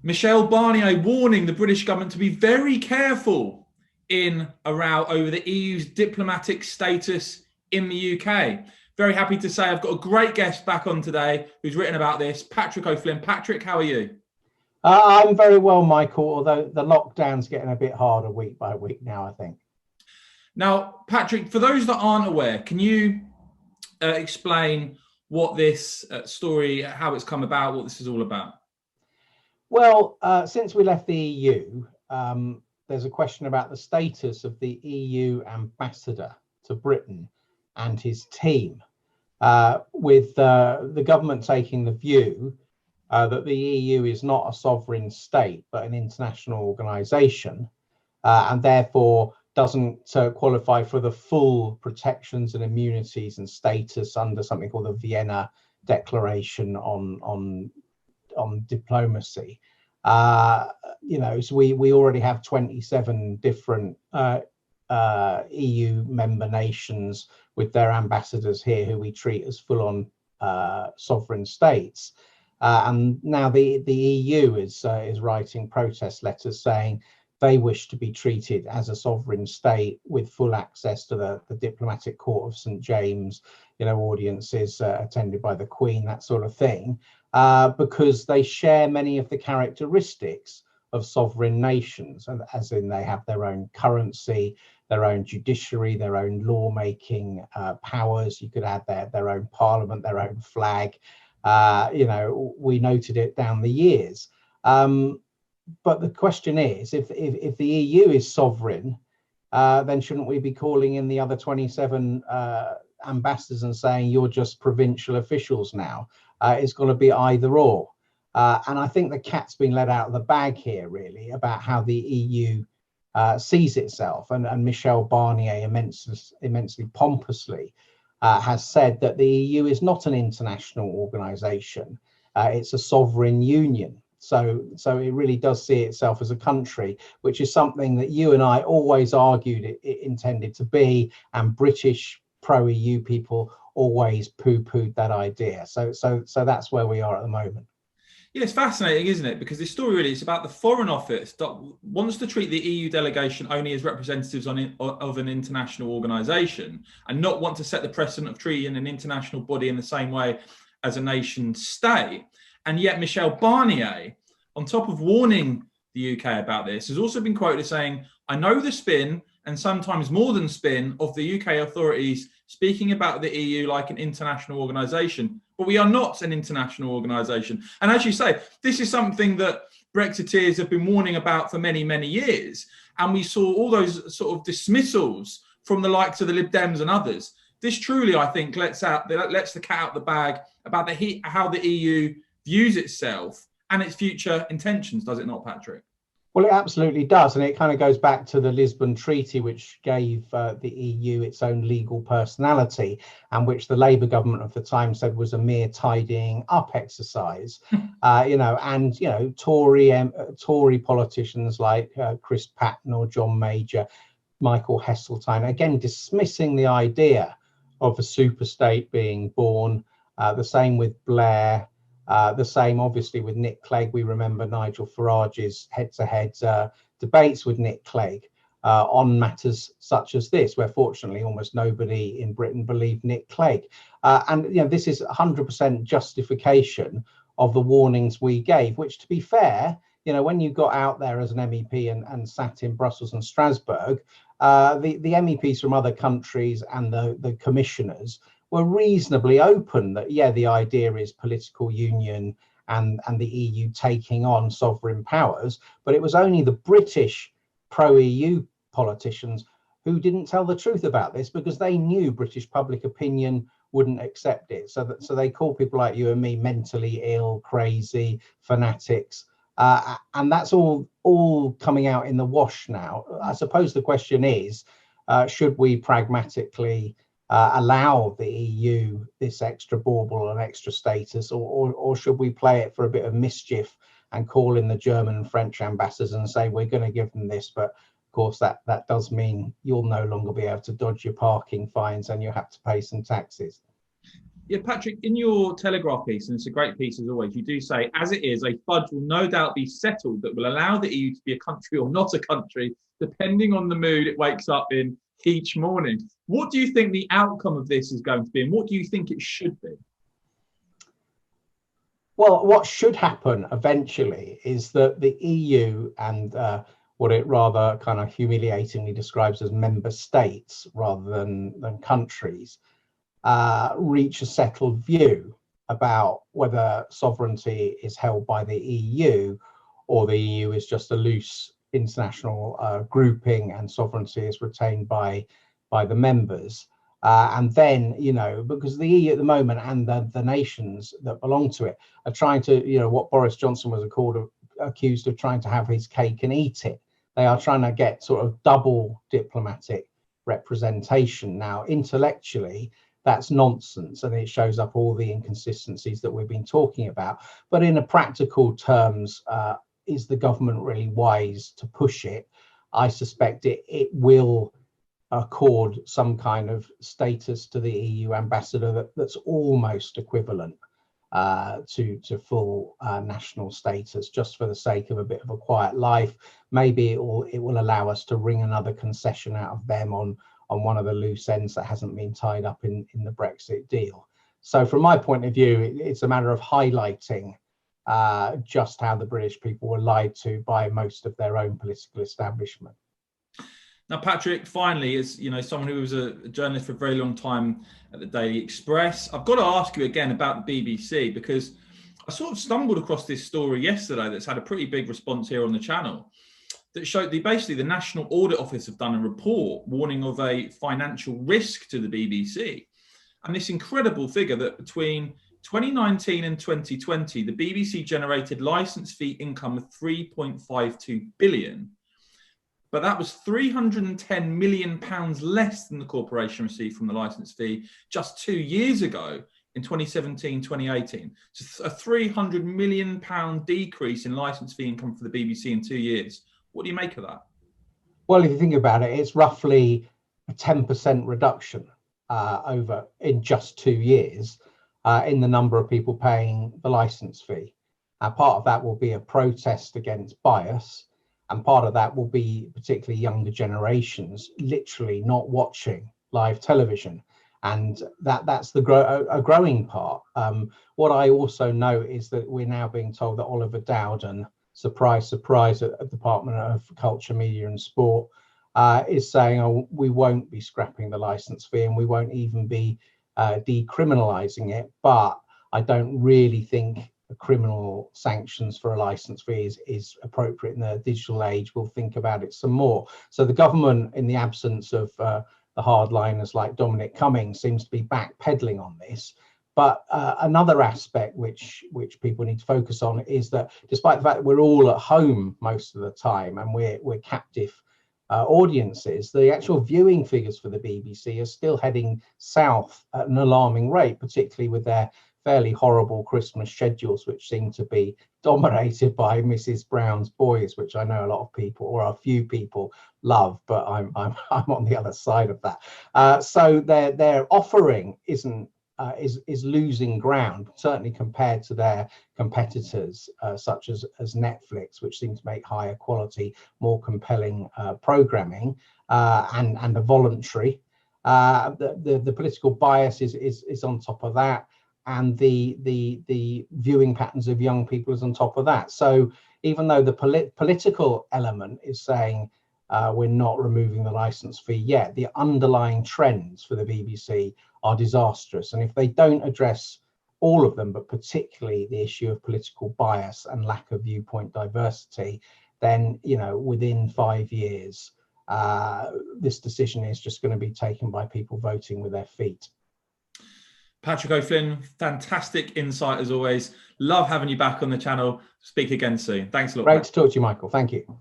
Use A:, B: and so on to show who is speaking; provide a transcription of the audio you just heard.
A: Michel Barnier warning the British government to be very careful in a row over the EU's diplomatic status in the UK. Very happy to say I've got a great guest back on today who's written about this, Patrick O'Flynn. Patrick, how are you?
B: I'm very well, Michael, although the lockdown's getting a bit harder week by week now, I think.
A: Now, Patrick, for those that aren't aware, can you explain what this story, how it's come about, what this is all about?
B: Well, since we left the EU, there's a question about the status of the EU ambassador to Britain and his team, with the government taking the view that the EU is not a sovereign state, but an international organization, and therefore doesn't qualify for the full protections and immunities and status under something called the Vienna Declaration on diplomacy. So we already have 27 different EU member nations with their ambassadors here who we treat as full-on sovereign states. And now the EU is writing protest letters saying they wish to be treated as a sovereign state with full access to the diplomatic court of St. James, audiences attended by the Queen, that sort of thing, because they share many of the characteristics of sovereign nations, and as in they have their own currency, their own judiciary, their own lawmaking powers. You could add their own parliament, their own flag. We noted it down the years. But the question is, if the EU is sovereign, then shouldn't we be calling in the other 27 ambassadors and saying you're just provincial officials now? It's going to be either or. And I think the cat's been let out of the bag here, really, about how the EU sees itself. And Michel Barnier immensely pompously has said that the EU is not an international organization. It's a sovereign union. So it really does see itself as a country, which is something that you and I always argued it intended to be, and British pro-EU people always poo-pooed that idea. So that's where we are at the moment.
A: Yeah, it's fascinating, isn't it? Because this story really is about the Foreign Office that wants to treat the EU delegation only as representatives of an international organisation and not want to set the precedent of treating an international body in the same way as a nation state. And yet Michel Barnier, on top of warning the UK about this, has also been quoted as saying, I know the spin, and sometimes more than spin, of the UK authorities speaking about the EU like an international organisation, but we are not an international organisation. And as you say, this is something that Brexiteers have been warning about for many, many years. And we saw all those sort of dismissals from the likes of the Lib Dems and others. This truly, I think, lets the cat out the bag about how the EU views itself and its future intentions, does it not, Patrick?
B: Well, it absolutely does. And it kind of goes back to the Lisbon Treaty, which gave the EU its own legal personality, and which the Labour government of the time said was a mere tidying up exercise. Tory politicians like Chris Patten or John Major, Michael Heseltine, again, dismissing the idea of a super state being born. The same with Blair. The same, obviously, with Nick Clegg. We remember Nigel Farage's head-to-head debates with Nick Clegg on matters such as this, where fortunately almost nobody in Britain believed Nick Clegg. This is 100% justification of the warnings we gave, which, to be fair, when you got out there as an MEP and sat in Brussels and Strasbourg, the MEPs from other countries and the commissioners were reasonably open that, the idea is political union and the EU taking on sovereign powers. But it was only the British pro-EU politicians who didn't tell the truth about this, because they knew British public opinion wouldn't accept it. So they call people like you and me mentally ill, crazy, fanatics. And that's all coming out in the wash now. I suppose the question is, should we pragmatically allow the EU this extra bauble and extra status, or should we play it for a bit of mischief and call in the German and French ambassadors and say we're going to give them this, but of course that does mean you'll no longer be able to dodge your parking fines and you have to pay some taxes.
A: Yeah, Patrick, in your Telegraph piece, and it's a great piece as always, you do say, as it is, a fudge will no doubt be settled that will allow the EU to be a country or not a country, depending on the mood it wakes up in each morning. What do you think the outcome of this is going to be, and what do you think it should be?
B: Well, what should happen eventually is that the EU and what it rather kind of humiliatingly describes as member states rather than countries reach a settled view about whether sovereignty is held by the EU or the EU is just a loose international grouping and sovereignty is retained by the members. And then, because the EU at the moment and the nations that belong to it are trying to, what Boris Johnson was accused of trying to have his cake and eat it. They are trying to get sort of double diplomatic representation. Now, intellectually, that's nonsense, and it shows up all the inconsistencies that we've been talking about. But in a practical terms, is the government really wise to push it? I suspect it will accord some kind of status to the EU ambassador that's almost equivalent to full national status, just for the sake of a bit of a quiet life. Maybe it will allow us to wring another concession out of them on one of the loose ends that hasn't been tied up in the Brexit deal. So from my point of view, it's a matter of highlighting just how the British people were lied to by most of their own political establishment.
A: Now, Patrick, finally, as someone who was a journalist for a very long time at the Daily Express, I've got to ask you again about the BBC, because I sort of stumbled across this story yesterday that's had a pretty big response here on the channel, that showed basically the National Audit Office have done a report warning of a financial risk to the BBC. And this incredible figure that between 2019 and 2020, the BBC generated licence fee income of 3.52 billion. But that was £310 million less than the corporation received from the licence fee just 2 years ago in 2017, 2018. So a £300 million decrease in licence fee income for the BBC in 2 years. What do you make of that?
B: Well, if you think about it, it's roughly a 10% reduction over in just 2 years in the number of people paying the licence fee. Part of that will be a protest against bias. And part of that will be particularly younger generations literally not watching live television. And that's a growing part. What I also know is that we're now being told that Oliver Dowden, surprise, surprise, at the Department of Culture, Media and Sport, is saying, oh, we won't be scrapping the licence fee and we won't even be decriminalising it. But I don't really think criminal sanctions for a licence fee is appropriate in the digital age. We'll think about it some more. So the government, in the absence of the hardliners like Dominic Cummings, seems to be backpedaling on this. But another aspect which people need to focus on is that despite the fact that we're all at home most of the time and we're captive audiences, the actual viewing figures for the BBC are still heading south at an alarming rate, particularly with their fairly horrible Christmas schedules, which seem to be dominated by Mrs. Brown's Boys, which I know a lot of people, or a few people, love, but I'm on the other side of that. So their offering is losing ground, certainly compared to their competitors, such as Netflix, which seem to make higher quality, more compelling programming and a voluntary. The political bias is on top of that. And the viewing patterns of young people is on top of that. So even though the political element is saying we're not removing the licence fee yet, the underlying trends for the BBC are disastrous. And if they don't address all of them, but particularly the issue of political bias and lack of viewpoint diversity, then within 5 years, this decision is just going to be taken by people voting with their feet.
A: Patrick O'Flynn, fantastic insight as always. Love having you back on the channel. Speak again soon. Thanks a lot.
B: Great to talk to you, Michael. Thank you.